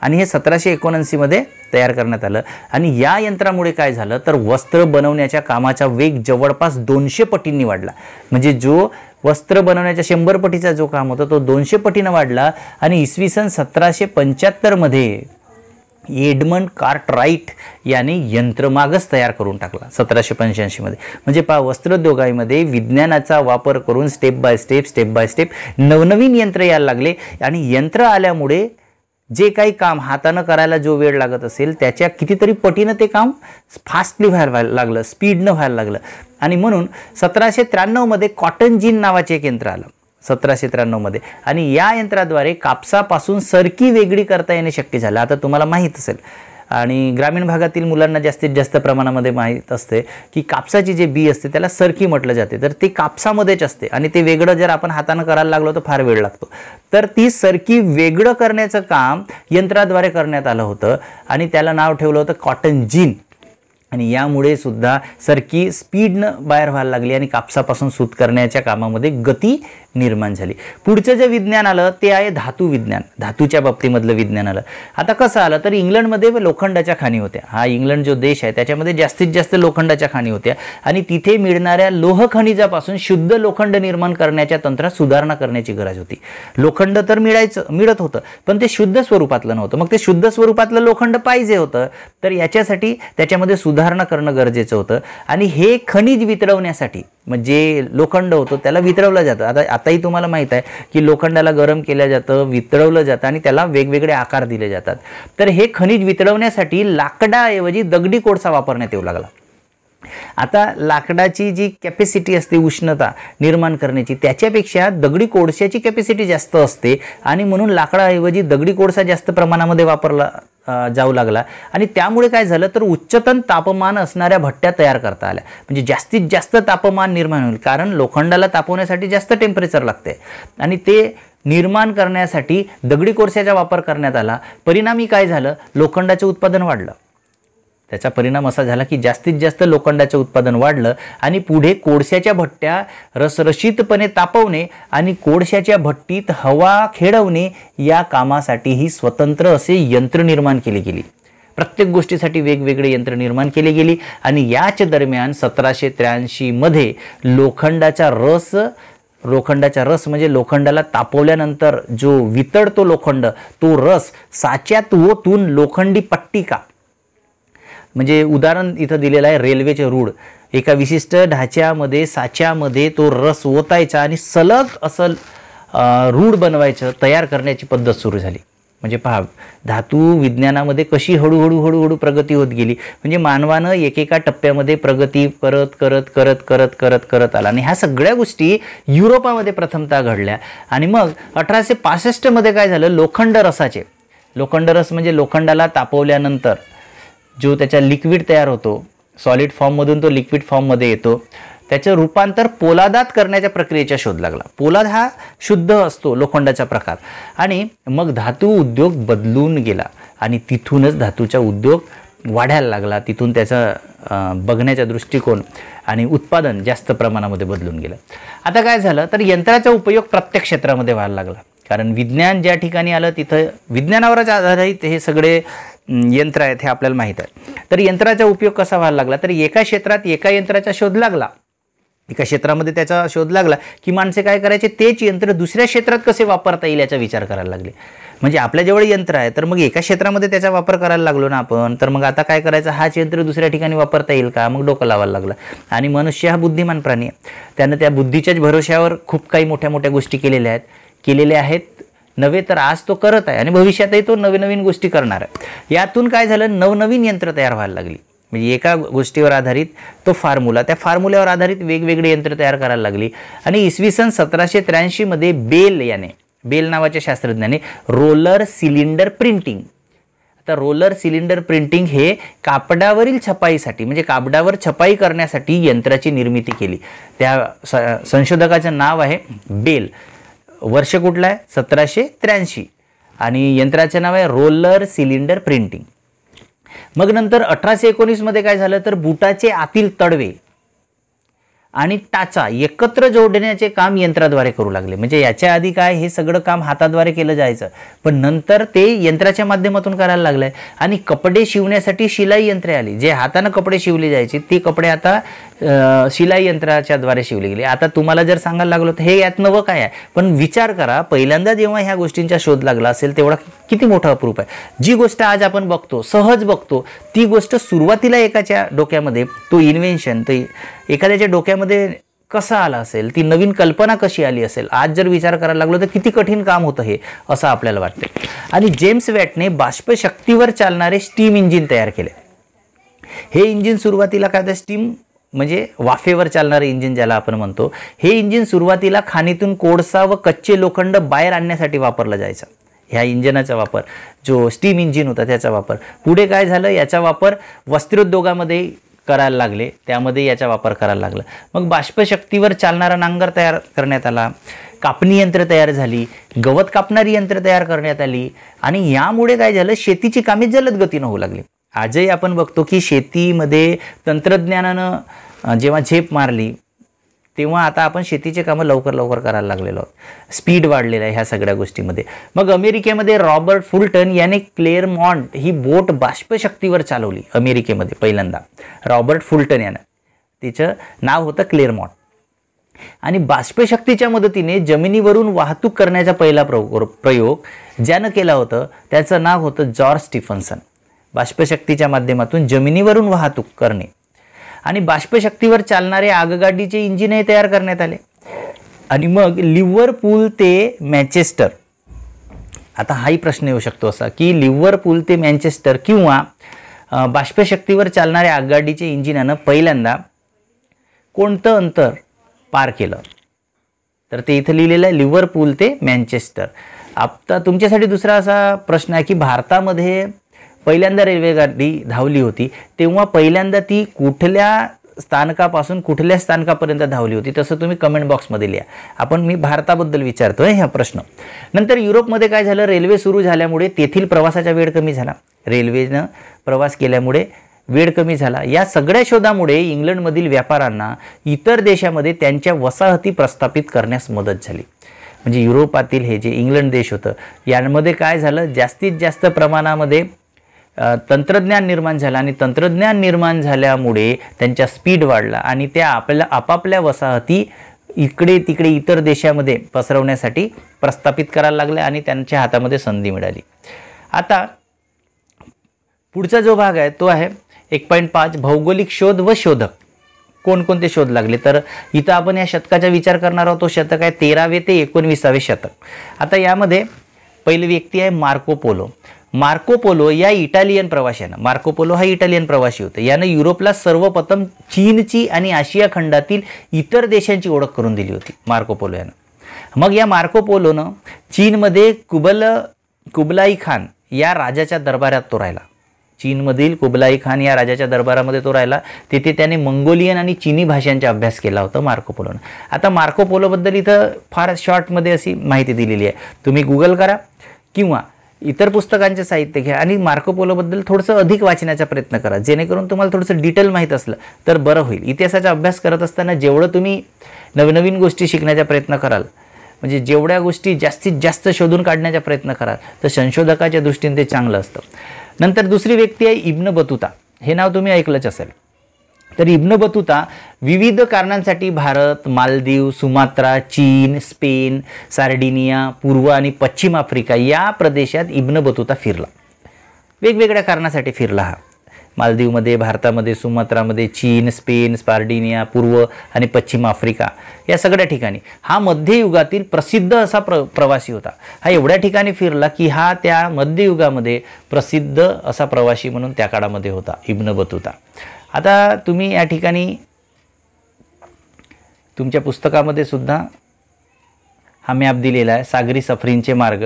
आणि हे 1779 मध्ये तयार करण्यात आलं. आणि या यंत्रामुळे काय झालं तर वस्त्र बनवण्याच्या कामाचा वेग जवळपास 200 पटींनी वाढला. म्हणजे जो वस्त्र बनवण्याच्या 100 पटीचा जो काम होता तो 200 पटीनं वाढला. आणि इसवी सन 1775 मध्ये एडमंड कार्टराइट याने यंत्रमागच तयार करून टाकला 1785 मध्ये. म्हणजे वस्त्रोद्योगामध्ये विज्ञानाचा वापर करून स्टेप बाय स्टेप नवनवीन यंत्र यायला लागले. आणि यंत्र आल्यामुळे जे काही काम हातानं करायला जो वेळ लागत असेल त्याच्या कितीतरी पटीनं ते काम फास्टली व्हायला लागलं, स्पीडनं व्हायला लागलं. आणि म्हणून 1793 मध्ये कॉटन जीन नावाचे एक यंत्र आलं 1793 मध्ये. आणि या यंत्राद्वारे कापसापासून सरकी वेगळी करता येणे शक्य झालं. आता तुम्हाला माहीत असेल आणि ग्रामीण भागातील मुलांना जास्तीत जास्त प्रमाणामध्ये माहीत असते की कापसाची जे बी असते त्याला सरकी म्हटलं जाते. तर ते कापसामध्येच असते आणि ते वेगळं जर आपण हातानं करायला लागलो तर फार वेळ लागतो. तर ती सरकी वेगळं करण्याचं काम यंत्राद्वारे करण्यात आलं होतं आणि त्याला नाव ठेवलं होतं कॉटन जीन. आणि यामुळे सुद्धा सरकी स्पीडनं बाहेर व्हायला लागली आणि कापसापासून सूत करण्याच्या कामामध्ये गती निर्माण झाली. पुढचं जे विज्ञान आलं ते आहे धातू विज्ञान, धातूच्या बाबतीमधलं विज्ञान आलं. आता कसं आलं तर इंग्लंडमध्ये लोखंडाच्या खाणी होत्या. हा इंग्लंड जो देश आहे त्याच्यामध्ये जास्तीत जास्त लोखंडाच्या खाणी होत्या आणि तिथे मिळणाऱ्या लोह खनिजापासून शुद्ध लोखंड निर्माण करण्याच्या तंत्रात सुधारणा करण्याची गरज होती. लोखंड तर मिळत होतं पण ते शुद्ध स्वरूपातलं नव्हतं. मग ते शुद्ध स्वरूपातलं लोखंड पाहिजे होतं तर याच्यासाठी त्याच्यामध्ये सुधारणा करणं गरजेचं होतं. आणि हे खनिज वितळवण्यासाठी म्हणजे लोखंड होतं त्याला वितळवलं जातं. आताही तुम्हाला माहीत आहे की लोखंडाला गरम केलं जातं, वितळवलं जातं आणि त्याला वेगवेगळे आकार दिले जातात. तर हे खनिज वितळवण्यासाठी लाकडाऐवजी दगडी कोळसा वापरण्यात येऊ लागला. आता लाकडाची जी कॅपॅसिटी असते उष्णता निर्माण करण्याची त्याच्यापेक्षा दगडी कोळशाची कॅपॅसिटी जास्त असते आणि म्हणून लाकडाऐवजी दगडी कोळसा जास्त प्रमाणामध्ये वापरला जाऊ लागला. आणि त्यामुळे काय झालं तर उच्चतम तापमान असणाऱ्या भट्ट्या तयार करता आल्या. म्हणजे जास्तीत जास्त तापमान निर्माण होईल कारण लोखंडाला तापवण्यासाठी जास्त टेम्परेचर लागते आणि ते निर्माण करण्यासाठी दगडी कोळशाचा वापर करण्यात आला. परिणामी काय झालं, लोखंडाचं उत्पादन वाढलं. त्याचा परिणाम असा झाला की जास्तीत जास्त लोखंडाचं उत्पादन वाढलं आणि पुढे कोळशाच्या भट्ट्या रसरशीतपणे तापवणे आणि कोळशाच्या भट्टीत हवा खेळवणे या कामासाठीही स्वतंत्र असे यंत्र निर्माण केली गेली. प्रत्येक गोष्टीसाठी वेगवेगळे यंत्र निर्माण केली गेली आणि याच दरम्यान 1783 मध्ये लोखंडाचा रस म्हणजे लोखंडाला तापवल्यानंतर जो वितळतो लोखंड, तो रस साच्यात ओतून लोखंडी पट्टिका, म्हणजे उदाहरण इथं दिलेलं आहे रेल्वेचे रूळ, एका विशिष्ट ढाच्यामध्ये साच्यामध्ये तो रस ओतायचा आणि सलग असं रूळ बनवायचं, तयार करण्याची पद्धत सुरू झाली. म्हणजे पहा धातू विज्ञानामध्ये कशी हळूहळू प्रगती होत गेली. म्हणजे मानवानं एकेका टप्प्यामध्ये प्रगती करत आला आणि ह्या सगळ्या गोष्टी युरोपामध्ये प्रथमतः घडल्या. आणि मग 1865 मध्ये काय झालं, लोखंड रस म्हणजे लोखंडाला तापवल्यानंतर जो त्याचा लिक्विड तयार होतो, सॉलिड फॉर्ममधून तो लिक्विड फॉर्ममध्ये येतो, त्याचं रूपांतर पोलादात करण्याच्या प्रक्रियेचा शोध लागला. पोलाद हा शुद्ध असतो लोखंडाचा प्रकार. आणि मग धातू उद्योग बदलून गेला आणि तिथूनच धातूचा उद्योग वाढायला लागला. तिथून त्याचा बघण्याचा दृष्टिकोन आणि उत्पादन जास्त प्रमाणामध्ये बदलून गेलं. आता काय झालं तर यंत्राचा उपयोग प्रत्येक क्षेत्रामध्ये व्हायला लागला. कारण विज्ञान ज्या ठिकाणी आलं तिथं विज्ञानावरच आधारित हे सगळे यंत्र आहेत हे आपल्याला माहीत आहे. तर यंत्राचा उपयोग कसा व्हायला लागला तर एका क्षेत्रात एका यंत्राचा शोध लागला, एका क्षेत्रामध्ये त्याचा शोध लागला की माणसे काय करायचे, तेच यंत्र दुसऱ्या क्षेत्रात कसे वापरता येईल याचा विचार करायला लागले. म्हणजे आपल्याजवळ यंत्र आहे तर मग एका क्षेत्रामध्ये त्याचा वापर करायला लागलो ना आपण, तर मग आता काय करायचं, हाच यंत्र दुसऱ्या ठिकाणी वापरता येईल का, मग डोकं लावायला लागलं. आणि मनुष्य हा बुद्धिमान प्राणी आहे, त्यानं त्या बुद्धीच्याच भरोश्यावर खूप काही मोठ्या मोठ्या गोष्टी केलेल्या आहेत नव्हे तर आज तो करत आहे आणि भविष्यातही तो नवीन गोष्टी करणार आहे. यातून काय झालं, नवनवीन यंत्र तयार व्हायला लागली. म्हणजे एका गोष्टीवर आधारित तो फॉर्म्युला, त्या फॉर्म्युल्यावर आधारित वेगवेगळे यंत्र तयार करायला लागली. आणि इसवी सन 1783 मध्ये बेल नावाच्या शास्त्रज्ञाने रोलर सिलेंडर प्रिंटिंग, आता रोलर सिलेंडर प्रिंटिंग हे कापडावरील छपाईसाठी म्हणजे कापडावर छपाई करण्यासाठी यंत्राची निर्मिती केली. त्या संशोधकाचं नाव आहे बेल. वर्ष कुठलं आहे 1783 आणि यंत्राचे नाव आहे रोलर सिलेंडर प्रिंटिंग. मग नंतर 1819 मध्ये काय झालं तर बुटाचे आतील तडवे आणि टाचा एकत्र जोडण्याचे काम यंत्राद्वारे करू लागले. म्हणजे याच्या आधी काय हे सगळं काम हाताद्वारे केलं जायचं, पण नंतर ते यंत्राच्या माध्यमातून करायला लागलंय. आणि कपडे शिवण्यासाठी शिलाई यंत्रे आली. जे हाताने कपडे शिवले जायचे ते कपडे आता शिलाई यंत्राच्या द्वारे शिवले गेले. आता तुम्हाला जर सांगायला लागलो तर हे यात नवं काय आहे, पण विचार करा पहिल्यांदा जेव्हा ह्या गोष्टींचा शोध लागला असेल तेवढा किती मोठा अप्रूप आहे. जी गोष्ट आज आपण बघतो, सहज बघतो, ती गोष्ट सुरुवातीला एकाच्या डोक्यामध्ये तो इन्व्हेन्शन, ते एखाद्याच्या डोक्यामध्ये कसा आला असेल, ती नवीन कल्पना कशी आली असेल, आज जर विचार करायला लागलो तर किती कठीण काम होतं हे, असं आपल्याला वाटते. आणि जेम्स वॅटने बाष्पशक्तीवर चालणारे स्टीम इंजिन तयार केले. हे इंजिन सुरुवातीला काय तर स्टीम म्हणजे वाफेवर चालणारे इंजिन ज्याला आपण म्हणतो, हे इंजिन सुरुवातीला खाणीतून कोळसा व कच्चे लोखंड बाहेर आणण्यासाठी वापरला जायचा. ह्या इंजिनाचा वापर, जो स्टीम इंजिन होता त्याचा वापर. पुढे काय झालं, याचा वापर वस्त्रोद्योगामध्ये करायला लागले, त्यामध्ये याचा वापर करायला लागला. मग बाष्पशक्तीवर चालणारा नांगर तयार करण्यात आला, कापणी यंत्र तयार झाली, गवत कापणारी यंत्र तयार करण्यात आली. आणि यामुळे काय झालं, शेतीची कामे जलद गतीनं होऊ लागली. आजही आपण बघतो की शेतीमध्ये तंत्रज्ञानानं जेव्हा झेप मारली तेव्हा आता आपण शेतीचे कामं लवकर करायला लागलेलो आहोत. स्पीड वाढलेला आहे ह्या सगळ्या गोष्टीमध्ये. मग अमेरिकेमध्ये रॉबर्ट फुलटन याने क्लेअरमॉन्ट ही बोट बाष्पशक्तीवर चालवली. अमेरिकेमध्ये पहिल्यांदा रॉबर्ट फुलटन यानं, तिचं नाव होतं क्लेअरमॉन्ट. आणि बाष्पशक्तीच्या मदतीने जमिनीवरून वाहतूक करण्याचा पहिला प्रयोग ज्यानं केला होतं त्याचं नाव होतं जॉर्ज स्टीफन्सन. बाष्पशक्तीच्या माध्यमातून जमिनीवरून वाहतूक करणे. आणि बाष्पशक्तीवर चालणारे आगगाडीचे इंजिनही तयार करण्यात आले. आणि मग लिव्हरपूल ते मँचेस्टर, आता हाही प्रश्न येऊ शकतो असा की लिव्हरपूल ते मँचेस्टर किंवा बाष्पशक्तीवर चालणाऱ्या आगगाडीचे इंजिनानं पहिल्यांदा कोणतं अंतर पार केलं, तर ते इथं लिहिलेलं आहे लिव्हरपूल ते मँचेस्टर. आता तुमच्यासाठी दुसरा असा प्रश्न आहे की भारतामध्ये पहिल्यांदा रेल्वेगाडी धावली होती तेव्हा पहिल्यांदा ती कुठल्या स्थानकापासून कुठल्या स्थानकापर्यंत धावली होती, तसं तुम्ही कमेंट बॉक्समध्ये लिहा. मी भारताबद्दल विचारतोय हा प्रश्न. नंतर युरोपमध्ये काय झालं, रेल्वे सुरू झाल्यामुळे तेथील प्रवासाचा वेळ कमी झाला. रेल्वेनं प्रवास केल्यामुळे वेळ कमी झाला. या सगळ्या शोधामुळे इंग्लंडमधील व्यापाऱ्यांना इतर देशामध्ये त्यांच्या वसाहती प्रस्थापित करण्यास मदत झाली. म्हणजे युरोपातील हे जे इंग्लंड देश होतं यामध्ये काय झालं, जास्तीत जास्त प्रमाणामध्ये तंत्रज्ञान निर्माण झालं आणि तंत्रज्ञान निर्माण झाल्यामुळे त्यांचा स्पीड वाढला आणि त्या आपापल्या वसाहती इकडे तिकडे इतर देशामध्ये पसरवण्यासाठी प्रस्थापित करायला लागल्या आणि त्यांच्या हातामध्ये संधी मिळाली. आता पुढचा जो भाग आहे तो आहे 1.5 भौगोलिक शोध व शोधक. कोणकोणते शोध लागले, तर इथं आपण या शतकाचा विचार करणार आहोत. तो शतक आहे 13वे ते 19वे शतक. आता यामध्ये पहिली व्यक्ती आहे मार्को पोलो. मार्को पोलो या इटालियन प्रवाशानं, मार्को पोलो हा इटालियन प्रवासी होता, यानं युरोपला सर्वप्रथम चीनची आणि आशिया खंडातील इतर देशांची ओळख करून दिली होती मार्को पोलो यानं. मग या मार्को पोलोनं चीनमध्ये कुबलाई खान या राजाच्या दरबारात तो राहिला. चीनमधील कुबलाई खान या राजाच्या दरबारामध्ये तो राहिला. तिथे त्याने मंगोलियन आणि चीनी भाषांचा अभ्यास केला होता मार्को पोलोनं. आता मार्को पोलोबद्दल इथं फार शॉर्टमध्ये अशी माहिती दिलेली आहे, तुम्ही गुगल करा किंवा इतर पुस्तकांचे साहित्य घ्या आणि मार्को पोलोबद्दल थोडंसं अधिक वाचण्याचा प्रयत्न करा, जेणेकरून तुम्हाला थोडंसं डिटेल माहीत असलं तर बरं होईल. इतिहासाचा अभ्यास करत असताना जेवढं तुम्ही नवनवीन गोष्टी शिकण्याचा प्रयत्न कराल, म्हणजे जेवढ्या गोष्टी जास्तीत जास्त शोधून काढण्याचा प्रयत्न कराल, तर संशोधकाच्या दृष्टीने ते चांगलं असतं. नंतर दुसरी व्यक्ती आहे इब्न बतूता. हे नाव तुम्ही ऐकलंच असेल. तर इब्न बतूता विविध कारणांसाठी भारत, मालदीव, सुमात्रा, चीन, स्पेन, सार्डिनिया, पूर्व आणि पश्चिम आफ्रिका या प्रदेशात इब्न बतूता फिरला. वेगवेगळ्या कारणासाठी फिरला हा. मालदीवमध्ये, भारतामध्ये, सुमात्रामध्ये, चीन, स्पेन, सार्डिनिया, पूर्व आणि पश्चिम आफ्रिका या सगळ्या ठिकाणी. हा मध्ययुगातील प्रसिद्ध असा प्रवासी होता. हा एवढ्या ठिकाणी फिरला की हा त्या मध्ययुगामध्ये प्रसिद्ध असा प्रवासी म्हणून त्या काळामध्ये होता इब्न बतूता. आता तुम्ही या ठिकाणी तुमच्या पुस्तकामध्ये सुद्धा हा मॅप दिलेला आहे, सागरी सफरींचे मार्ग.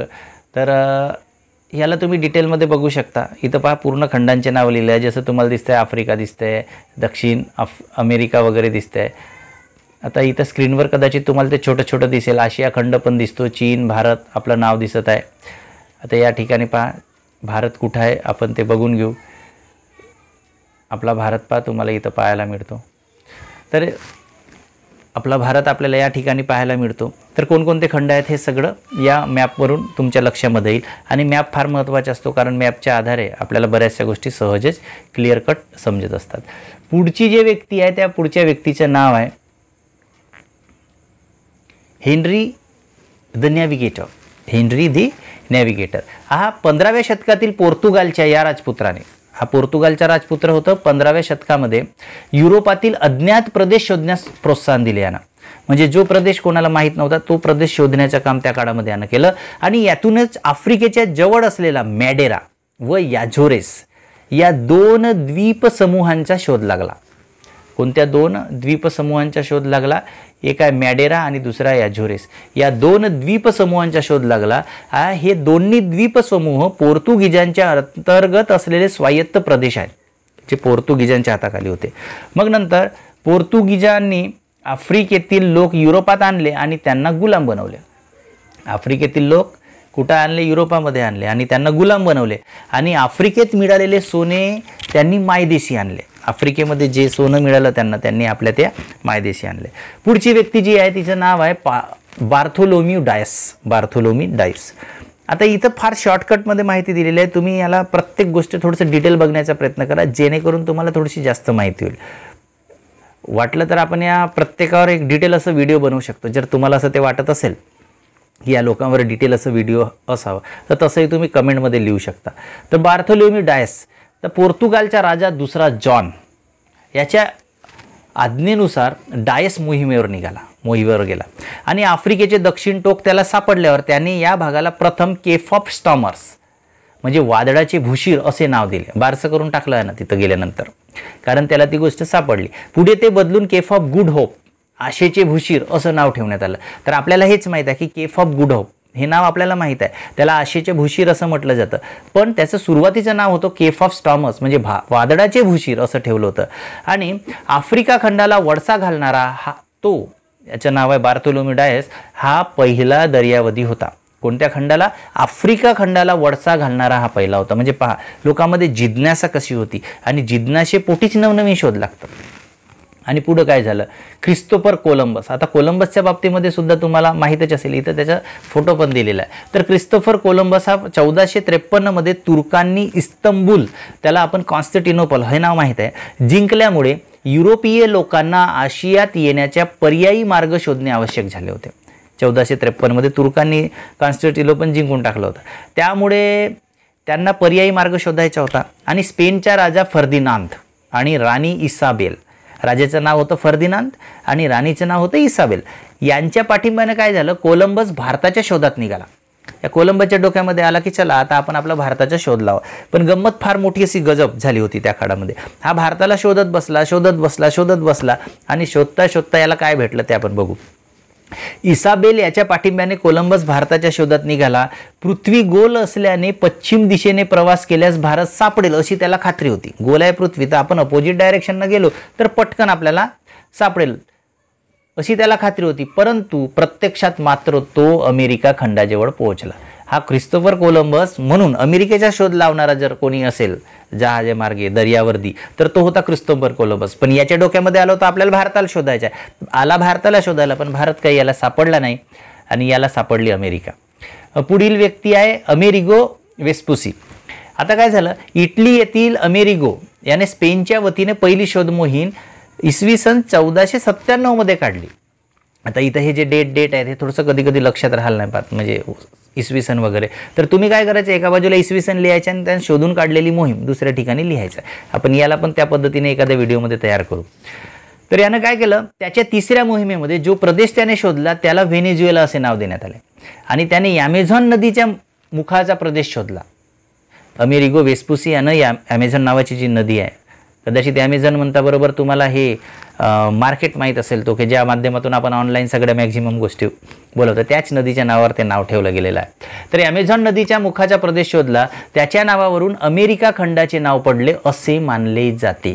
तर याला तुम्ही डिटेलमध्ये बघू शकता. इथं पहा पूर्ण खंडांचे नाव लिहिलं आहे. जसं तुम्हाला दिसतंय आफ्रिका दिसतंय, दक्षिण अमेरिका वगैरे दिसतंय. आता इथं स्क्रीनवर कदाचित तुम्हाला ते छोटं छोटं दिसेल. आशिया खंड पण दिसतो, चीन, भारत आपलं नाव दिसत आहे. आता या ठिकाणी पहा भारत कुठं आहे आपण ते बघून घेऊ. आपला भारत पहा तुम्हाला इथं पाहायला मिळतो. तर आपला भारत आपल्याला या ठिकाणी पाहायला मिळतो. तर कोणकोणते खंड आहेत हे सगळं या मॅपवरून तुमच्या लक्षामध्ये येईल. आणि मॅप फार महत्त्वाचा असतो, कारण मॅपच्या आधारे आपल्याला बऱ्याचशा गोष्टी सहजच क्लिअर कट समजत असतात. पुढची जी व्यक्ती आहे त्या पुढच्या व्यक्तीचं नाव आहे हेनरी द नॅव्हिगेटर. हेनरी द नॅव्हिगेटर हा 15व्या शतकातील पोर्तुगालच्या या राजपुत्राने, हा पोर्तुगालचा राजपुत्र होतं. 15व्या शतकामध्ये युरोपातील अज्ञात प्रदेश शोधण्यास प्रोत्साहन दिले यानं. म्हणजे जो प्रदेश कोणाला माहीत नव्हता तो प्रदेश शोधण्याचं काम त्या काळामध्ये यानं केलं. आणि यातूनच आफ्रिकेच्या जवळ असलेला मॅडेरा व याझोरेस या 2 द्वीपसमूहांचा शोध लागला. कोणत्या 2 द्वीपसमूहांचा शोध लागला? एक आहे मॅडेरा आणि दुसरा याझोरेस. या 2 द्वीपसमूहांचा शोध लागला. हे दोन्ही द्वीपसमूह पोर्तुगीजांच्या अंतर्गत असलेले स्वायत्त प्रदेश आहेत, जे पोर्तुगीजांच्या हाताखाली होते. मग नंतर पोर्तुगीजांनी आफ्रिकेतील लोक युरोपात आणले आणि त्यांना गुलाम बनवले. आफ्रिकेतील लोक कुठं आणले? युरोपामध्ये आणले आणि त्यांना गुलाम बनवले. आणि आफ्रिकेत मिळालेले सोने त्यांनी मायदेशी आणले. आफ्रिकेमध्ये जे सोनं मिळालं त्यांनी आपल्या त्या मायदेशी आणले. पुढची व्यक्ती जी आहे तिचं नाव आहे बार्थोलोम्यू डायस. Bartholomew Dias. आता इथं फार शॉर्टकटमध्ये माहिती दिलेली आहे. तुम्ही याला प्रत्येक गोष्ट थोडंसं डिटेल बघण्याचा प्रयत्न करा, जेणेकरून तुम्हाला थोडीशी जास्त माहिती होईल. वाटलं तर आपण या प्रत्येकावर एक डिटेल असं व्हिडिओ बनवू शकतो. जर तुम्हाला असं ते वाटत असेल की या लोकांवर डिटेल असं व्हिडिओ असावं तर तसंही तुम्ही कमेंटमध्ये लिहू शकता. तर बार्थोलोम्यू डायस तर पोर्तुगालचा राजा दुसरा जॉन याच्या आज्ञेनुसार डायस मोहिमेवर गेला आणि आफ्रिकेचे दक्षिण टोक त्याला सापडल्यावर त्याने या भागाला प्रथम केप ऑफ स्टॉर्मर्स म्हणजे वादळाचे भूशीर असे नाव दिले. बारसं करून टाकलं आहे ना तिथं गेल्यानंतर, कारण त्याला ती गोष्ट सापडली. पुढे ते बदलून केप ऑफ गुड होप आशेचे भूशीर असं नाव ठेवण्यात आलं. तर आपल्याला हेच माहीत आहे की केप ऑफ गुड होप हे नाव आपल्याला माहीत आहे, त्याला आशेचे भूशीर असं म्हटलं जातं. पण त्याचं सुरुवातीचं नाव होतं केप ऑफ स्टॉर्मर्स म्हणजे वादळाचे भूशीर असं ठेवलं होतं. आणि आफ्रिका खंडाला वळसा घालणारा याचं नाव आहे बार्थोलोम्यू डायस. हा पहिला दर्यावादी होता. कोणत्या खंडाला? आफ्रिका खंडाला वळसा घालणारा हा पहिला होता. म्हणजे पहा लोकांमध्ये जिज्ञासा कशी होती आणि जिज्ञासेपोटीच नवनवीन शोध लागतात. आणि पुढं काय झालं? ख्रिस्तोफर कोलंबस. आता कोलंबसच्या बाबतीमध्ये सुद्धा तुम्हाला माहीतच असेल, इथं त्याचा फोटो पण दिलेला आहे. तर ख्रिस्तोफर कोलंबस हा 1453 मध्ये तुर्कांनी इस्तंबूल, त्याला आपण कॉन्स्टँटिनोपल हे नाव माहीत आहे, जिंकल्यामुळे युरोपीय लोकांना आशियात येण्याच्या पर्यायी मार्ग शोधणे आवश्यक झाले होते. 1453 मध्ये तुर्कांनी कॉन्स्टँटिनोपल जिंकून टाकलं होतं, त्यामुळे त्यांना पर्यायी मार्ग शोधायचा होता. आणि स्पेनचा राजा फर्दिनांद आणि राणी इसाबेल, राजाचं नाव होतं फर्दिनांद आणि राणीचं नाव होतं इसाबेल, यांच्या पाठिंब्याने काय झालं? कोलंबस भारताच्या शोधात निघाला. या कोलंबसच्या डोक्यामध्ये आला की चला आता आपण आपला भारताचा शोध लावा. पण गंमत फार मोठी अशी गजब झाली होती त्या काळामध्ये. हा भारताला शोधत बसला आणि शोधता शोधता याला काय भेटलं ते आपण बघू. इसाबेल याच्या पाठिंब्याने कोलंबस भारताच्या शोधात निघाला. पृथ्वी गोल असल्याने पश्चिम दिशेने प्रवास केल्यास भारत सापडेल अशी त्याला खात्री होती. गोल आहे पृथ्वी, तर आपण अपोजिट डायरेक्शननं गेलो तर पटकन आपल्याला सापडेल अशी त्याला खात्री होती. परंतु प्रत्यक्षात मात्र तो अमेरिका खंडाजवळ पोहोचला. हा ख्रिस्तोफर कोलंबस म्हणून अमेरिकेचा शोध लावणारा जर कोणी असेल जहाजे मार्गे दर्यावर्दी तर तो होता ख्रिस्तोफर कोलंबस. पण याच्या डोक्यामध्ये आलं होतं आपल्याला भारताला शोधायचा, आला भारताला शोधायला, पण भारत काही याला सापडला नाही आणि याला सापडली अमेरिका. पुढील व्यक्ती आहे अमेरिगो वेस्पुसी. आता काय झालं? इटली येथील अमेरिगो याने स्पेनच्या वतीने पहिली शोध मोहीम इसवी सन 1497 मध्ये काढली. आता इथं हे जे डेट आहे हे थोडंसं कधी कधी लक्षात राहिलं नाही पाहत, म्हणजे इसवी सन वगैरे. तर तुम्ही काय करायचं, एका बाजूला इसवी सन लिहायचं आणि त्याने शोधून काढलेली मोहीम दुसऱ्या ठिकाणी लिहायचं. आपण याला पण त्या पद्धतीने एखाद्या व्हिडिओमध्ये तयार करू. तर यानं काय केलं? त्याच्या तिसऱ्या मोहिमेमध्ये जो प्रदेश त्याने शोधला त्याला व्हेनेझुएला असे नाव देण्यात आले आणि त्याने ॲमेझॉन नदीच्या मुखाचा प्रदेश शोधला. अमेरिगो वेस्पुसी यानं ॲमेझॉन नावाची जी नदी आहे, कदाचित ॲमेझॉन म्हणता बरोबर तुम्हाला हे मार्केट माहीत असेल, तो की ज्या माध्यमातून आपण ऑनलाईन सगळ्या मॅक्झिमम गोष्टी बोलवतो, त्याच नदीच्या नावावर ते नाव ठेवलं गेलेलं आहे. तर ॲमेझॉन नदीच्या मुखाचा प्रदेश शोधला, त्याच्या नावावरून अमेरिका खंडाचे नाव पडले असे मानले जाते.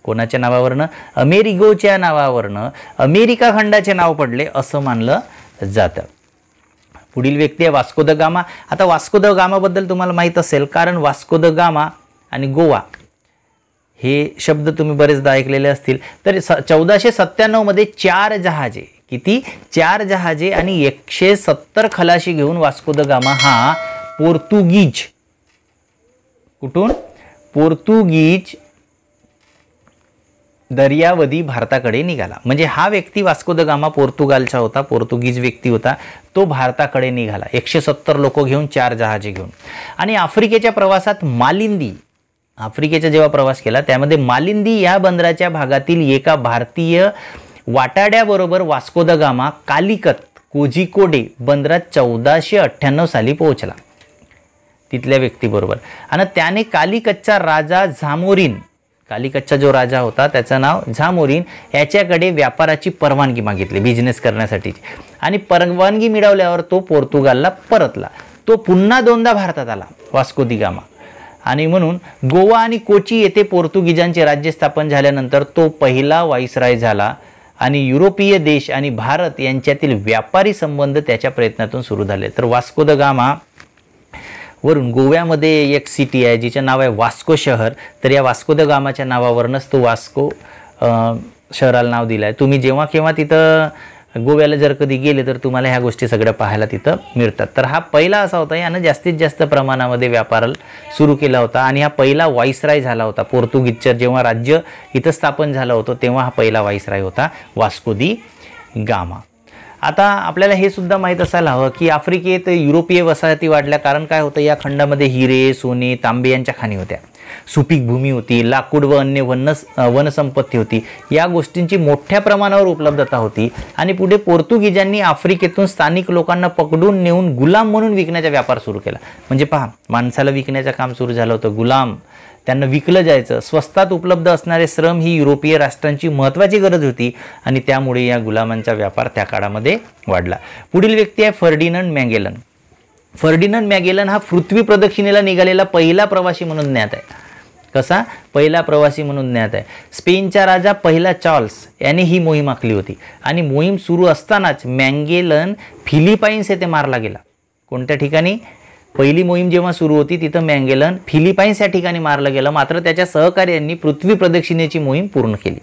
कोणाच्या नावावरनं? अमेरिगोच्या नावावरनं अमेरिका खंडाचे नाव पडले असं मानलं जातं. पुढील व्यक्ती आहे वास्को द गामा. आता वास्को द गामाबद्दल तुम्हाला माहीत असेल, कारण वास्को द गामा आणि गोवा हे शब्द तुम्ही बरेचदा ऐकलेले असतील. तर 1497 मध्ये 4 जहाजे, किती? 4 जहाजे आणि 170 खलाशी घेऊन वास्को द गामा हा पोर्तुगीज, कुठून? पोर्तुगीज दर्यावधी भारताकडे निघाला. म्हणजे हा व्यक्ती वास्को द गामा पोर्तुगालचा होता, पोर्तुगीज व्यक्ती होता, तो भारताकडे निघाला 170 लोक घेऊन, 4 जहाजे घेऊन. आणि आफ्रिकेच्या प्रवासात मालिंदी, आफ्रिकेचा जेव्हा प्रवास केला त्यामध्ये मालिंदी या बंदराच्या भागातील एका भारतीय वाटाड्याबरोबर वास्को द गामा कालिकत कोझिकोडे बंदरात 1498 साली पोहोचला तिथल्या व्यक्तीबरोबर. आणि त्याने कालिकतचा राजा झामोरीन, कालिकतचा जो राजा होता त्याचं नाव झामोरीन, याच्याकडे व्यापाराची परवानगी मागितली बिझनेस करण्यासाठी. आणि परवानगी मिळवल्यावर तो पोर्तुगालला परतला. तो पुन्हा 2दा भारतात आला वास्को दी गामा. आणि म्हणून गोवा आणि कोची येथे पोर्तुगीजांचे राज्य स्थापन झाल्यानंतर तो पहिला व्हाईसराय झाला आणि युरोपीय देश आणि भारत यांच्यातील व्यापारी संबंध त्याच्या प्रयत्नातून सुरू झाले. तर वास्को द गामा वरून गोव्यामध्ये एक सिटी आहे जिचं नाव आहे वास्को शहर. तर या वास्को द गामाच्या नावावरूनच तो वास्को शहराला नाव दिलं आहे. तुम्ही जेव्हा केव्हा तिथं गोव्याला जर कधी गेले तर तुम्हाला ह्या गोष्टी सगळ्या पाहायला तिथं मिळतात. तर हा पहिला असा होता, यानं जास्तीत जास्त प्रमाणामध्ये व्यापार सुरू केला होता आणि हा पहिला व्हाईसराय झाला होता. पोर्तुगीजचं जेव्हा राज्य इथं स्थापन झालं होतं तेव्हा हा पहिला व्हाईसराय होता वास्को दी गामा. आता आपल्याला हे सुद्धा माहीत असायला हवं की आफ्रिकेत युरोपीय वसाहती वाढल्या, कारण काय होतं, या खंडामध्ये हिरे, सोने, तांबे यांच्या खाणी होत्या, सुपीक भूमी होती, लाकूड व अन्य वनसंपत्ती होती, या गोष्टींची मोठ्या प्रमाणावर उपलब्धता होती. आणि पुढे पोर्तुगीजांनी आफ्रिकेतून स्थानिक लोकांना पकडून नेऊन गुलाम म्हणून विकण्याचा व्यापार सुरू केला. म्हणजे पहा, माणसाला विकण्याचं काम सुरू झालं होतं, गुलाम, त्यांना विकलं जायचं. स्वस्तात उपलब्ध असणारे श्रम ही युरोपीय राष्ट्रांची महत्त्वाची गरज होती आणि त्यामुळे या गुलामांचा व्यापार त्या काळामध्ये वाढला. पुढील व्यक्ती आहे फर्डिनंड मॅगेलन. फर्डिनंड मॅगेलन हा पृथ्वी प्रदक्षिणेला निघालेला पहिला प्रवासी म्हणून ज्ञात आहे. कसा? पहिला प्रवासी म्हणून ज्ञात आहे. स्पेनचा राजा पहिला चार्ल्स याने ही मोहीम आखली होती आणि मोहीम सुरू असतानाच मॅगेलन फिलिपाईन्स येथे मारला गेला. कोणत्या ठिकाणी? पहिली मोहीम जेव्हा सुरू होती तिथं मॅगेलन फिलिपाईन्स या ठिकाणी मारलं गेलं, मात्र त्याच्या सहकार्यांनी पृथ्वी प्रदक्षिणेची मोहीम पूर्ण केली.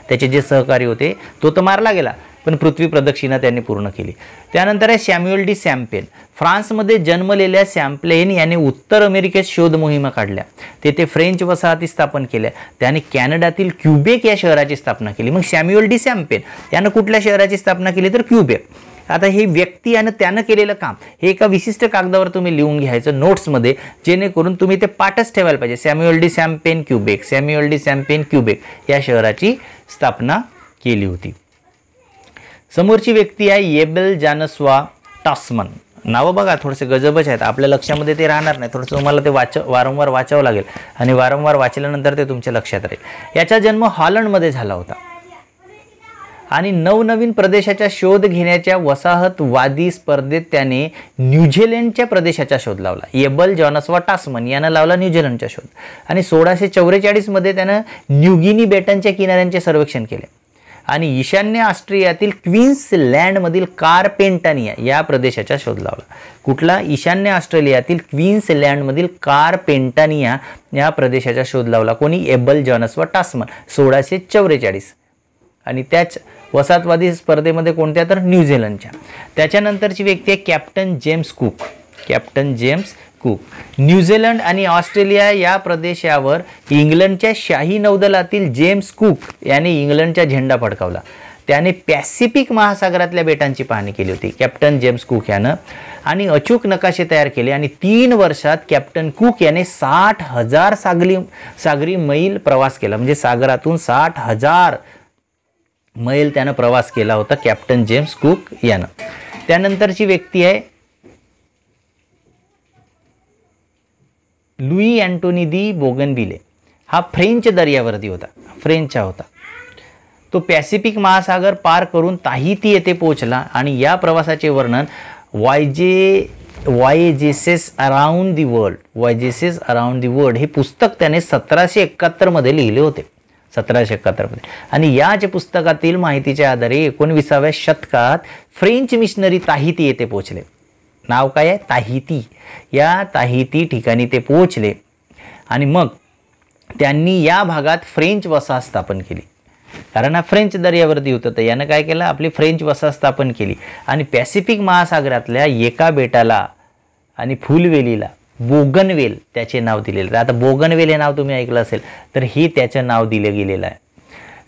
त्याचे जे सहकारी होते तो तर मारला गेला, पण पृथ्वी प्रदक्षिणा त्यांनी पूर्ण केली. त्यानंतर आहे सॅम्युएल डी सॅम्पेन. फ्रान्समध्ये जन्मलेल्या सॅम्पेन याने उत्तर अमेरिकेत शोध मोहिमा काढल्या, तेथे फ्रेंच वसाहती स्थापन केल्या. त्याने कॅनडातील क्युबेक या शहराची स्थापना केली. मग सॅम्युएल डी सॅम्पेन यानं कुठल्या शहराची स्थापना केली? तर क्युबेक. आता हे व्यक्ती आणि त्यानं केलेलं काम हे एका विशिष्ट कागदावर तुम्ही लिहून घ्यायचं नोट्समध्ये, जेणेकरून तुम्ही ते पाठच ठेवायला पाहिजे. Samuel de Champlain Quebec, Samuel de Champlain Quebec या शहराची स्थापना केली होती. समोरची व्यक्ती आहे येबेल जान्सवा टास्मन. नावं बघा थोडेसे गजबच आहेत, आपल्या लक्षामध्ये ते राहणार नाही, थोडंसं तुम्हाला ते वारंवार वाचावं लागेल आणि वारंवार वाचल्यानंतर ते तुमच्या लक्षात राहील. याचा जन्म हॉलंडमध्ये झाला होता आणि नवनवीन प्रदेशाचा शोध घेण्याच्या वसाहतवादी स्पर्धेत त्याने न्यूझीलंडच्या प्रदेशाचा शोध लावला. येबल जॉनसवा टास्मन यानं लावला न्यूझीलंडचा शोध आणि 1644 मध्ये त्यानं न्यूगिनी बेटांच्या किनाऱ्यांचे सर्वेक्षण केले आणि ईशान्य ऑस्ट्रेलियातील क्वीन्सलँडमधील कार्पेंटानिया या प्रदेशाचा शोध लावला. कुठला? ईशान्य ऑस्ट्रेलियातील क्वीन्सलँडमधील कार्पेंटानिया या प्रदेशाचा शोध लावला. कोणी? येबल जॉनसवा टास्मन 1644. आणि त्याच वसाहतवादी स्पर्धेमध्ये कोणत्या? तर न्यूझीलंडच्या. त्याच्यानंतरची व्यक्ती आहे captain James cook. Captain James cook. New Zealand आणि ऑस्ट्रेलिया या प्रदेशावर इंग्लंडच्या शाही नौदलातील जेम्स कुक याने इंग्लंडचा झेंडा फडकावला. त्याने पॅसिफिक महासागरातल्या बेटांची पाहणी केली होती कॅप्टन जेम्स कुक यानं आणि अचूक नकाशे तयार केले आणि 3 वर्षात कॅप्टन कुक याने 60,000 सागरी मैल प्रवास केला. म्हणजे सागरातून 60,000 मैल त्यानं प्रवास केला होता कॅप्टन जेम्स कुक यानं. त्यानंतरची व्यक्ती आहे लुई अँटोनी दी बोगनविले. हा फ्रेंच दर्यावर्दी होता, फ्रेंचचा होता. तो पॅसिफिक महासागर पार करून ताहिती येथे पोहोचला आणि या प्रवासाचे वर्णन voyages around the world, voyages around the world हे पुस्तक त्याने 1771 मध्ये लिहिले होते. 1771 मध्ये. आणि याच पुस्तकातील माहितीच्या आधारे 19व्या शतकात फ्रेंच मिशनरी ताहिती येथे पोहोचले. नाव काय आहे? ताहिती. या ताहिती ठिकाणी ते पोहोचले आणि मग त्यांनी या भागात फ्रेंच वसाहत स्थापन केली. कारण हा फ्रेंच दर्यावरती होतं, तर यानं काय केलं? आपली फ्रेंच वसाहत स्थापन केली आणि पॅसिफिक महासागरातल्या एका बेटाला आणि फुलवेलीला बोगनवेल त्याचे नाव दिलेलं आहे. आता बोगनवेल हे नाव तुम्ही ऐकलं असेल, तर हे त्याचं नाव दिलं गेलेलं आहे.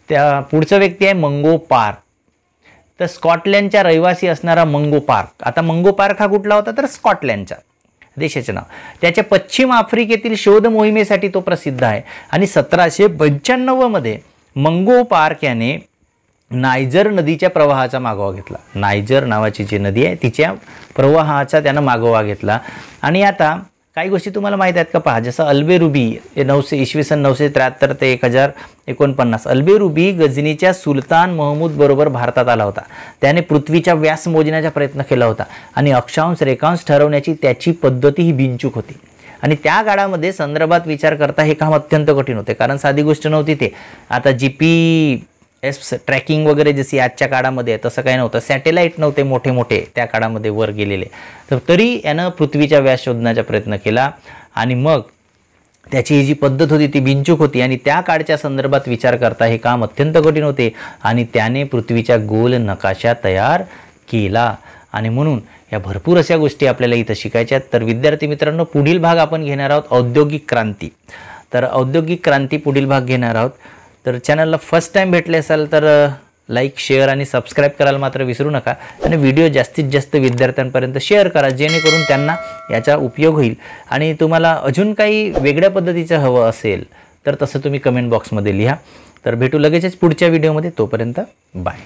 त्या पुढचा व्यक्ती आहे मंगो पार्क. तर स्कॉटलँडच्या रहिवासी असणारा मंगो पार्क. आता मंगो पार्क हा कुठला होता? तर स्कॉटलँडच्या देशाचे नाव. त्याच्या पश्चिम आफ्रिकेतील शोध मोहिमेसाठी तो प्रसिद्ध आहे आणि 1795 मध्ये मंगो पार्क याने नायजर नदीच्या प्रवाहाचा मागोवा घेतला. नायजर नावाची जी नदी आहे तिच्या प्रवाहाचा त्यानं मागोवा घेतला. आणि आता काही गोष्टी तुम्हाला माहीत आहेत का? पहा, जसं अल्बेरुबी इसवी सन 973 ते 1049 अल्बेरुबी गझनीच्या सुलतान महमूद बरोबर भारतात आला होता. त्याने पृथ्वीचा व्यास मोजण्याचा प्रयत्न केला होता आणि अक्षांश रेखांश ठरवण्याची त्याची पद्धती ही बिनचूक होती. आणि त्या काळामध्ये संदर्भात विचार करता हे काम अत्यंत कठीण होते, कारण साधी गोष्ट नव्हती ते. आता GPS ट्रॅकिंग वगैरे जशी आजच्या काळामध्ये तसं काही नव्हतं. सॅटेलाईट नव्हते मोठे मोठे त्या काळामध्ये वर गेलेले. तर तरी यानं पृथ्वीचा व्यास शोधण्याचा प्रयत्न केला आणि मग त्याची ही जी पद्धत होती ती बिनचूक होती आणि त्या काळच्या संदर्भात विचार करता हे काम अत्यंत कठीण होते आणि त्याने पृथ्वीचा गोल नकाशा तयार केला. आणि म्हणून या भरपूर अशा गोष्टी आपल्याला इथं शिकायच्या आहेत. तर विद्यार्थी मित्रांनो, पुढील भाग आपण घेणार आहोत औद्योगिक क्रांती. तर औद्योगिक क्रांती पुढील भाग घेणार आहोत. तर चॅनलला फर्स्ट टाइम भेटले असाल तर लाईक, शेअर आणि सबस्क्राईब करायला मात्र विसरू नका आणि व्हिडिओ जास्तीत जास्त विद्यार्थ्यांपर्यंत शेअर करा, जेणेकरून त्यांना याचा उपयोग होईल. आणि तुम्हाला अजून काही वेगळ्या पद्धतीचं हवं असेल तर तसं तुम्ही कमेंट बॉक्समध्ये लिहा. तर भेटू लगेचच पुढच्या व्हिडिओमध्ये. तोपर्यंत बाय.